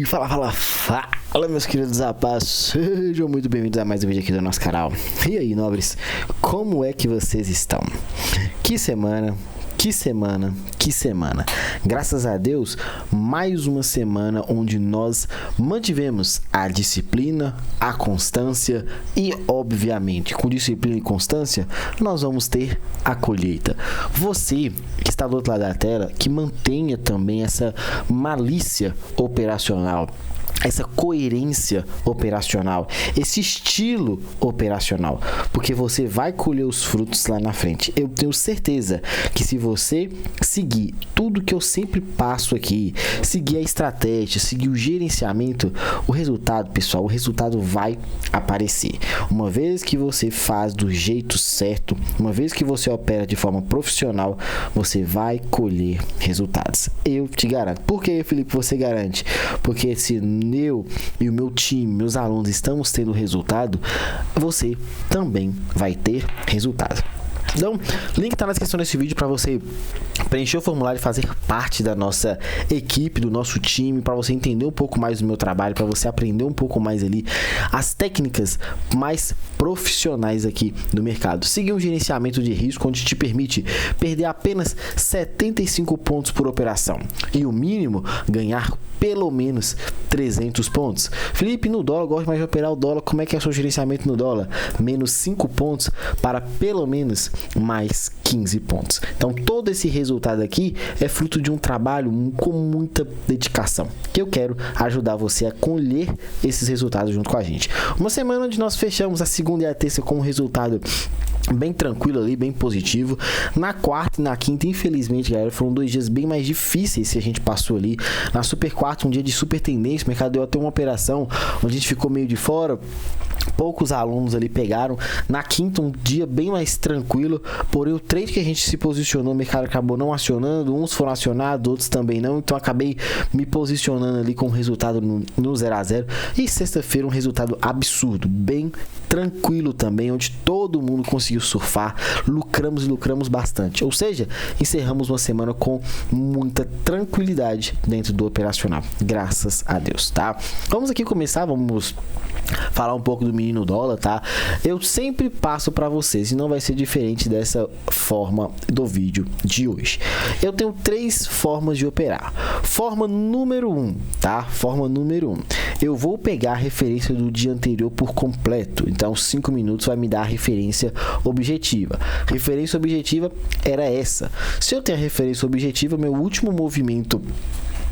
Fala, meus queridos rapazes, sejam muito bem-vindos a mais um vídeo aqui do nosso canal. E aí, nobres, como é que vocês estão? Que semana. Graças a Deus, mais uma semana onde nós mantivemos a disciplina, a constância e, obviamente, com disciplina e constância, nós vamos ter a colheita. Você que está do outro lado da tela, que mantenha também essa malícia operacional, essa coerência operacional, esse estilo operacional, porque você vai colher os frutos lá na frente. Eu tenho certeza que se você seguir tudo que eu sempre passo aqui, seguir a estratégia, seguir o gerenciamento, o resultado, pessoal, o resultado vai aparecer. Uma vez que você faz do jeito certo, uma vez que você opera de forma profissional, você vai colher resultados. Eu te garanto. Por que, Felipe, você garante? Porque se eu e o meu time, meus alunos estamos tendo resultado, você também vai ter resultado. Então, link tá na descrição desse vídeo para você preencher o formulário e fazer parte da nossa equipe, do nosso time, para você entender um pouco mais do meu trabalho, para você aprender um pouco mais ali as técnicas mais profissionais aqui do mercado. Seguir um gerenciamento de risco onde te permite perder apenas 75 pontos por operação e o mínimo ganhar pelo menos 300 pontos. Felipe, no dólar, eu gosto mais de operar o dólar. Como é que é o seu gerenciamento no dólar? Menos 5 pontos para pelo menos mais 15 pontos. Então, todo esse resultado aqui é fruto de um trabalho com muita dedicação, que eu quero ajudar você a colher esses resultados junto com a gente. Uma semana onde nós fechamos a segunda e a terça com um resultado bem tranquilo ali, bem positivo. Na quarta e na quinta, infelizmente, galera, foram 2 dias bem mais difíceis que a gente passou ali. Na super quarta, um dia de super tendência, o mercado deu até uma operação onde a gente ficou meio de fora. Poucos alunos ali pegaram. Na quinta, um dia bem mais tranquilo, porém o trade que a gente se posicionou, o mercado acabou não acionando, uns foram acionados, outros também não, então acabei me posicionando ali com o resultado no 0 a 0. E sexta-feira um resultado absurdo, bem tranquilo também, onde todo mundo conseguiu surfar, lucramos bastante, ou seja, encerramos uma semana com muita tranquilidade dentro do operacional, graças a Deus, tá? Vamos aqui começar, vamos falar um pouco do menino dólar, tá? Eu sempre passo para vocês e não vai ser diferente dessa forma do vídeo de hoje. Eu tenho 3 formas de operar. Forma número 1, tá? Forma número 1. Eu vou pegar a referência do dia anterior por completo. Então, 5 minutos vai me dar a referência objetiva. Referência objetiva era essa. Se eu tenho a referência objetiva, meu último movimento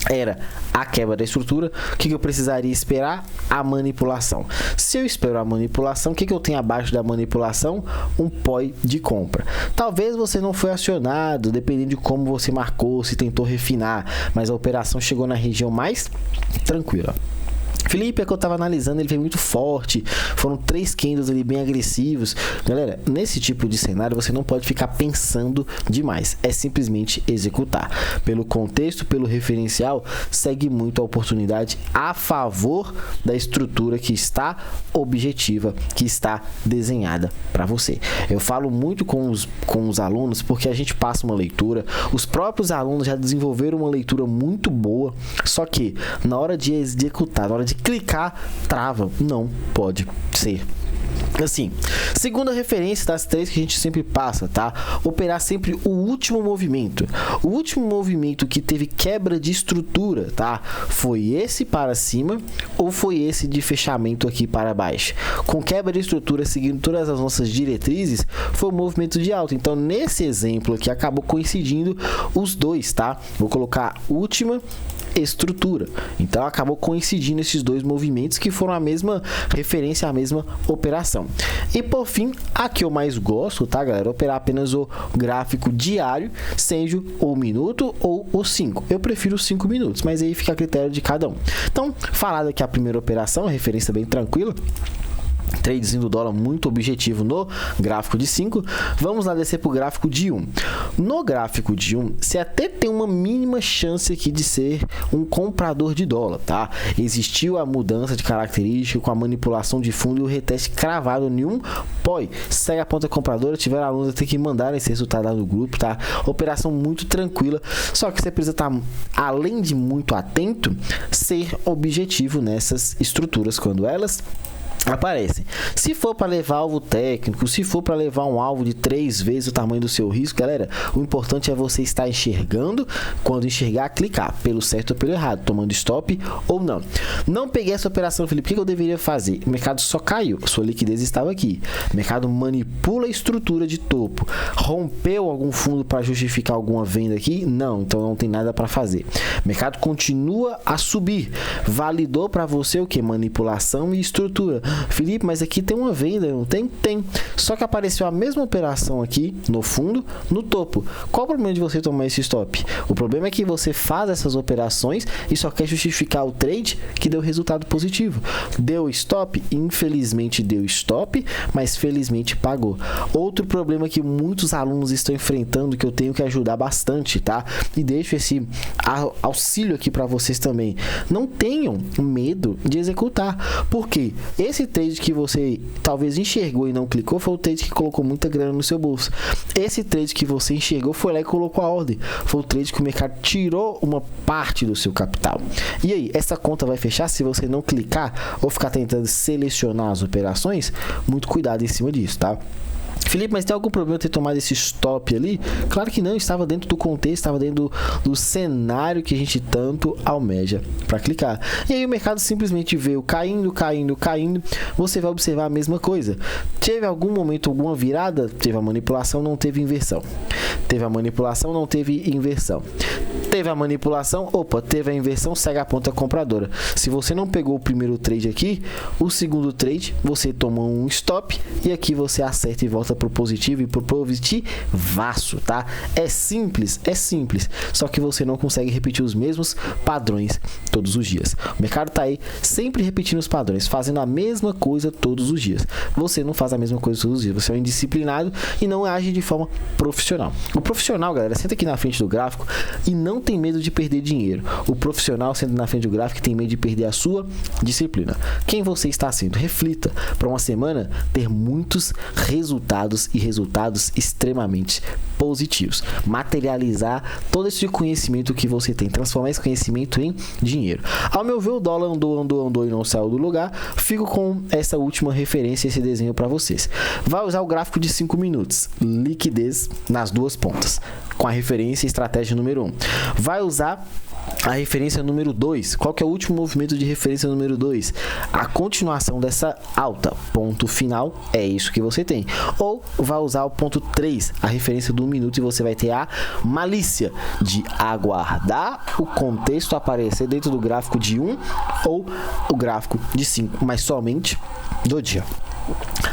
era a quebra da estrutura. O que eu precisaria esperar? A manipulação. Se eu espero a manipulação, o que eu tenho abaixo da manipulação? Um POI de compra. Talvez você não foi acionado, dependendo de como você marcou, se tentou refinar, mas a operação chegou na região mais tranquila. Felipe, é que eu tava analisando, ele veio muito forte, foram 3 candles ali bem agressivos. Galera, nesse tipo de cenário você não pode ficar pensando demais, é simplesmente executar. Pelo contexto, pelo referencial, segue muito a oportunidade a favor da estrutura que está objetiva, que está desenhada para você. Eu falo muito com os alunos porque a gente passa uma leitura, os próprios alunos já desenvolveram uma leitura muito boa, só que na hora de executar, na hora de clicar, trava. Não pode ser assim. Segunda referência das 3 que a gente sempre passa, tá? Operar sempre o último movimento. O último movimento que teve quebra de estrutura, tá? Foi esse para cima ou foi esse de fechamento aqui para baixo? Com quebra de estrutura seguindo todas as nossas diretrizes, foi o movimento de alta. Então, nesse exemplo aqui, acabou coincidindo os dois, tá? Vou colocar última estrutura. Então acabou coincidindo esses 2 movimentos que foram a mesma referência, a mesma operação. E por fim, a que eu mais gosto, tá, galera? Operar apenas o gráfico diário, seja o minuto ou o 5. Eu prefiro os 5 minutos, mas aí fica a critério de cada um. Então, falada aqui a primeira operação, a referência bem tranquila. tradezinho do dólar muito objetivo no gráfico de 5. Vamos lá descer para o gráfico de 1. No gráfico de 1, você até tem uma mínima chance aqui de ser um comprador de dólar, tá? Existiu a mudança de característica com a manipulação de fundo e o reteste cravado em um POI. Segue a ponta compradora, tiver alunos, tem que mandar esse resultado lá no grupo, tá? Operação muito tranquila, só que você precisa estar, além de muito atento, ser objetivo nessas estruturas quando elas aparecem. Se for para levar alvo técnico, se for para levar um alvo de 3 vezes o tamanho do seu risco, galera, o importante é você estar enxergando, quando enxergar, clicar pelo certo ou pelo errado, tomando stop ou não. Não peguei essa operação, Felipe, o que eu deveria fazer? O mercado só caiu, sua liquidez estava aqui. O mercado manipula a estrutura de topo. Rompeu algum fundo para justificar alguma venda aqui? Não, então não tem nada para fazer. O mercado continua a subir. Validou para você o que? Manipulação e estrutura. Felipe, mas aqui tem uma venda, não tem? Tem. Só que apareceu a mesma operação aqui no fundo, no topo. Qual o problema de você tomar esse stop? O problema é que você faz essas operações e só quer justificar o trade que deu resultado positivo. Deu stop? Infelizmente deu stop, mas felizmente pagou. Outro problema que muitos alunos estão enfrentando, que eu tenho que ajudar bastante, tá? E deixo esse auxílio aqui para vocês também. Não tenham medo de executar. Por quê? Esse trade que você talvez enxergou e não clicou foi o trade que colocou muita grana no seu bolso. Esse trade que você enxergou foi lá e colocou a ordem. Foi o trade que o mercado tirou uma parte do seu capital. E aí, essa conta vai fechar se você não clicar ou ficar tentando selecionar as operações? Muito cuidado em cima disso, tá? Felipe, mas tem algum problema ter tomado esse stop ali? Claro que não, estava dentro do contexto, estava dentro do cenário que a gente tanto almeja para clicar. E aí o mercado simplesmente veio caindo, caindo, caindo. Você vai observar a mesma coisa. Teve algum momento, alguma virada? Teve a manipulação, não teve inversão. Teve a manipulação, não teve inversão. Teve a manipulação, opa, teve a inversão, segue a ponta compradora. Se você não pegou o primeiro trade aqui, o segundo trade, você toma um stop e aqui você acerta e volta pro positivo e pro positivaço, tá? É simples, só que você não consegue repetir os mesmos padrões todos os dias. O mercado tá aí sempre repetindo os padrões, fazendo a mesma coisa todos os dias. Você não faz a mesma coisa todos os dias, você é um indisciplinado e não age de forma profissional. O profissional, galera, senta aqui na frente do gráfico e não tem medo de perder dinheiro. O profissional senta na frente do gráfico e tem medo de perder a sua disciplina. Quem você está sendo? Reflita para uma semana ter muitos resultados e resultados extremamente positivos. Materializar todo esse conhecimento que você tem, transformar esse conhecimento em dinheiro. Ao meu ver, o dólar andou e não saiu do lugar. Fico com essa última referência, esse desenho para vocês. Vai usar o gráfico de 5 minutos, liquidez nas duas pontas, com a referência e estratégia número 1. Vai usar a referência número 2. Qual que é o último movimento de referência número 2? A continuação dessa alta. Ponto final, é isso que você tem. Ou vai usar o ponto 3, a referência do 1 minuto, e você vai ter a malícia de aguardar o contexto aparecer dentro do gráfico de 1 ou o gráfico de 5, mas somente do dia.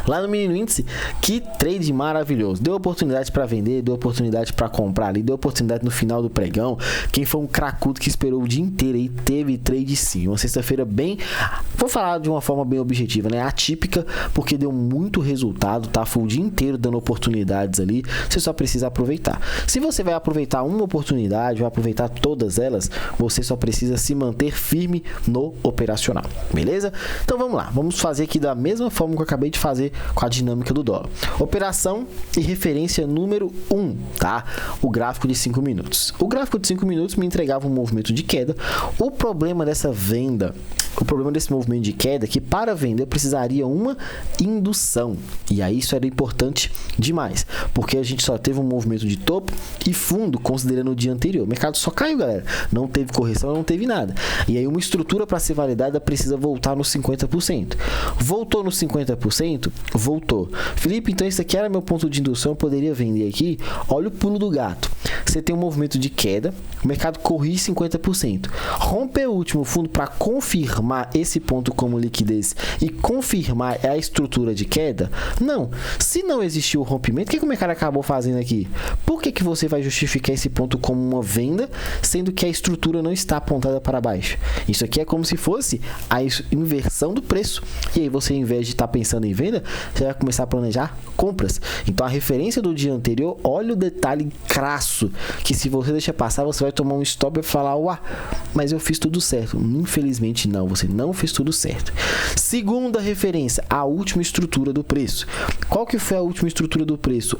Lá no mini índice, que trade maravilhoso. Deu oportunidade para vender, deu oportunidade para comprar ali, deu oportunidade no final do pregão. Quem foi um cracudo que esperou o dia inteiro aí, teve trade sim. Uma sexta-feira bem, vou falar de uma forma bem objetiva, né? Atípica, porque deu muito resultado, tá? Foi o dia inteiro dando oportunidades ali. Você só precisa aproveitar. Se você vai aproveitar uma oportunidade, vai aproveitar todas elas, você só precisa se manter firme no operacional, beleza? Então vamos lá, vamos fazer aqui da mesma forma que eu acabei de fazer com a dinâmica do dólar. Operação e referência número 1, tá? O gráfico de 5 minutos. O gráfico de 5 minutos me entregava um movimento de queda. O problema dessa venda, o problema desse movimento de queda é que para vender eu precisaria uma indução. E aí isso era importante demais, porque a gente só teve um movimento de topo e fundo considerando o dia anterior. O mercado só caiu, galera. Não teve correção, não teve nada. E aí uma estrutura para ser validada precisa voltar nos 50%. Voltou nos 50%? Voltou. Felipe, então esse aqui era meu ponto de indução, eu poderia vender aqui? Olha o pulo do gato. Você tem um movimento de queda, o mercado corrige 50%. Rompeu o último fundo para confirmar esse ponto como liquidez e confirmar a estrutura de queda? Não. Se não existiu o rompimento, o que o mercado acabou fazendo aqui? Por que você vai justificar esse ponto como uma venda, sendo que a estrutura não está apontada para baixo? Isso aqui é como se fosse a inversão do preço. E aí você, ao invés de estar pensando pensando em venda, você vai começar a planejar compras. Então a referência do dia anterior, olha o detalhe crasso, que se você deixa passar, você vai tomar um stop e falar, mas eu fiz tudo certo. Infelizmente não, você não fez tudo certo. Segunda referência, a última estrutura do preço. Qual que foi a última estrutura do preço?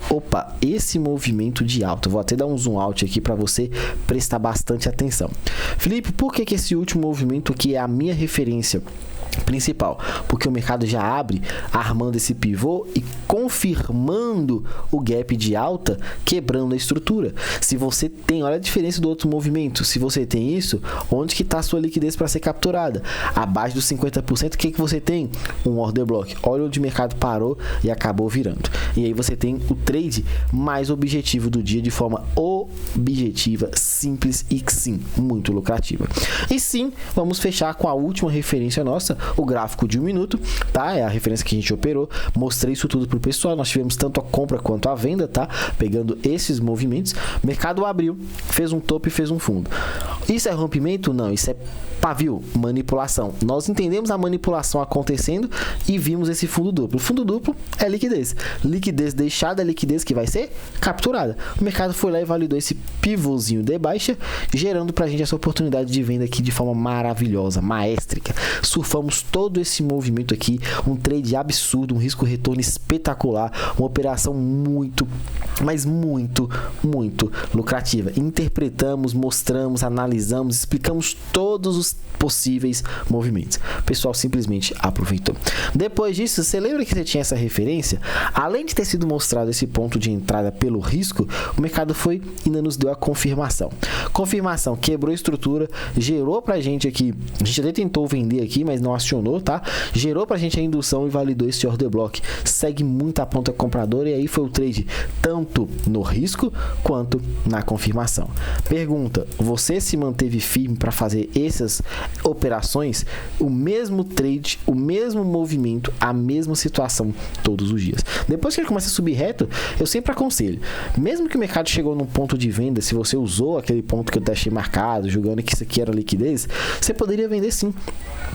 Esse movimento de alta. Vou até dar um zoom out aqui para você prestar bastante atenção. Felipe, por que esse último movimento aqui é a minha referência principal? Porque o mercado já abre armando esse pivô e confirmando o gap de alta, quebrando a estrutura. Se você tem, olha a diferença do outro movimento, se você tem isso, onde que está a sua liquidez para ser capturada? Abaixo dos 50%, o que você tem? Um order block. Olha onde o mercado parou e acabou virando. E aí você tem o trade mais objetivo do dia, de forma objetiva, simples e sim, muito lucrativa. E sim, vamos fechar com a última referência nossa, o gráfico de 1 minuto, tá? É a referência que a gente operou. Mostrei isso tudo pro pessoal. Nós tivemos tanto a compra quanto a venda, tá? Pegando esses movimentos. O mercado abriu, fez um topo e fez um fundo. Isso é rompimento? Não, isso é pavio, manipulação. Nós entendemos a manipulação acontecendo e vimos esse fundo duplo. O fundo duplo é liquidez. Liquidez deixada é liquidez que vai ser capturada. O mercado foi lá e validou esse pivôzinho de baixa, gerando pra gente essa oportunidade de venda aqui de forma maravilhosa, maestrica. Surfamos todo esse movimento aqui, um trade absurdo, um risco-retorno espetacular, uma operação muito, mas muito, muito lucrativa. Interpretamos, mostramos, analisamos, explicamos todos os possíveis movimentos. O pessoal simplesmente aproveitou. Depois disso, você lembra que você tinha essa referência? Além de ter sido mostrado esse ponto de entrada pelo risco, o mercado foi e ainda nos deu a confirmação. Confirmação, quebrou a estrutura, gerou pra gente aqui, a gente até tentou vender aqui, mas não acionou, tá? Gerou pra gente a indução e validou esse order block. Segue muito a ponta compradora e aí foi o trade tanto no risco quanto na confirmação. Pergunta, você se manteve firme para fazer essas operações? O mesmo trade, o mesmo movimento, a mesma situação todos os dias. Depois que ele começa a subir reto, eu sempre aconselho, mesmo que o mercado chegou num ponto de venda, se você usou aquele ponto que eu deixei marcado, julgando que isso aqui era liquidez, você poderia vender sim.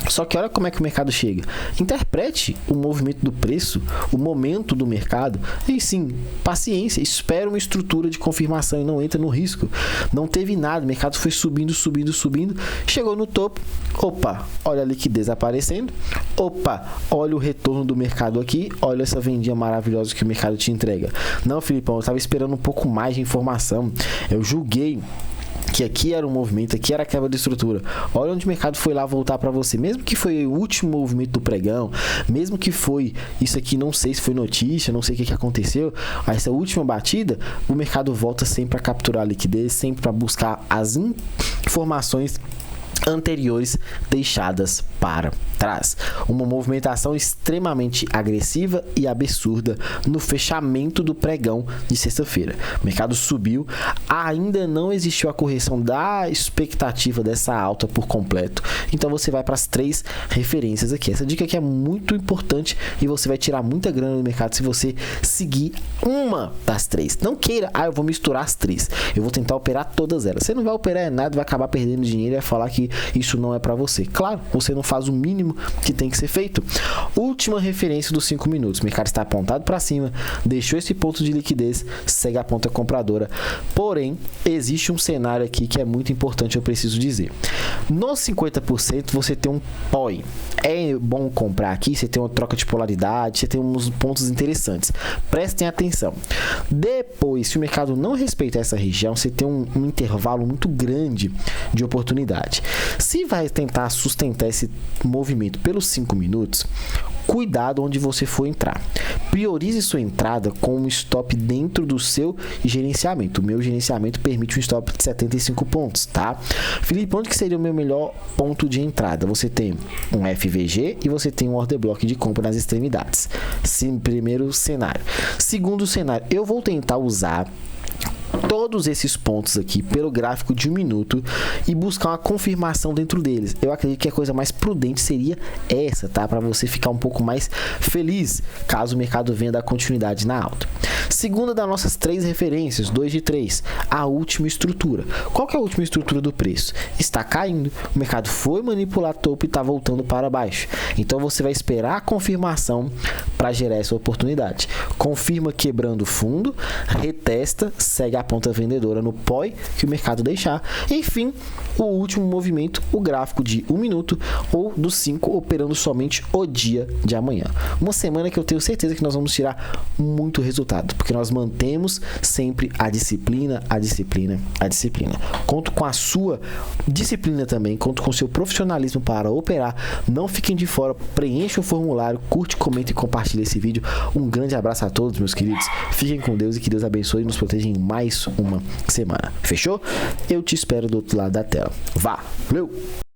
Só que olha como é que o mercado chega. Interprete o movimento do preço, o momento do mercado, e sim, paciência, espera uma estrutura de confirmação e não entra no risco. Não teve nada, o mercado foi subindo, subindo, subindo, chegou no topo, olha a liquidez aparecendo, olha o retorno do mercado aqui, olha essa vendinha maravilhosa que o mercado te entrega. Não, Filipão, eu estava esperando um pouco mais de informação, eu julguei que aqui era um movimento, aqui era a quebra de estrutura. Olha onde o mercado foi lá voltar para você. Mesmo que foi o último movimento do pregão, mesmo que foi isso aqui, não sei se foi notícia, não sei o que aconteceu, essa última batida, o mercado volta sempre a capturar a liquidez, sempre para buscar as informações anteriores deixadas para trás. Uma movimentação extremamente agressiva e absurda no fechamento do pregão de sexta-feira. O mercado subiu, ainda não existiu a correção da expectativa dessa alta por completo. Então você vai para as 3 referências aqui. Essa dica aqui é muito importante e você vai tirar muita grana do mercado se você seguir uma das 3. Não queira, eu vou misturar as 3. Eu vou tentar operar todas elas. Você não vai operar nada, vai acabar perdendo dinheiro e vai falar que isso não é para você. Claro, você não faz o mínimo que tem que ser feito. Última referência dos 5 minutos. O mercado está apontado para cima, deixou esse ponto de liquidez, segue a ponta compradora. Porém, existe um cenário aqui que é muito importante, eu preciso dizer. Nos 50% você tem um POI. É bom comprar aqui, você tem uma troca de polaridade, você tem uns pontos interessantes. Prestem atenção. Depois, se o mercado não respeitar essa região, você tem um intervalo muito grande de oportunidade. Se vai tentar sustentar esse movimento pelos 5 minutos, cuidado onde você for entrar. Priorize sua entrada com um stop dentro do seu gerenciamento. O meu gerenciamento permite um stop de 75 pontos, tá? Felipe, onde que seria o meu melhor ponto de entrada? Você tem um FVG e você tem um order block de compra nas extremidades. Sim, primeiro cenário. Segundo cenário, eu vou tentar usar todos esses pontos aqui pelo gráfico de 1 minuto e buscar uma confirmação dentro deles. Eu acredito que a coisa mais prudente seria essa, tá? Para você ficar um pouco mais feliz caso o mercado venha dar continuidade na alta. Segunda das nossas 3 referências, 2 de 3, a última estrutura. Qual que é a última estrutura do preço? Está caindo, o mercado foi manipular topo e está voltando para baixo. Então você vai esperar a confirmação para gerar essa oportunidade. Confirma quebrando o fundo, retesta, segue a ponta vendedora no POI que o mercado deixar. Enfim, o último movimento, o gráfico de 1 minuto ou dos 5 operando somente o dia de amanhã. Uma semana que eu tenho certeza que nós vamos tirar muito resultado, porque nós mantemos sempre a disciplina, a disciplina, a disciplina. Conto com a sua disciplina também, conto com o seu profissionalismo para operar. Não fiquem de fora, preencha o formulário, curte, comenta e compartilha esse vídeo. Um grande abraço a todos, meus queridos. Fiquem com Deus e que Deus abençoe e nos proteja em mais uma semana. Fechou? Eu te espero do outro lado da tela. Valeu!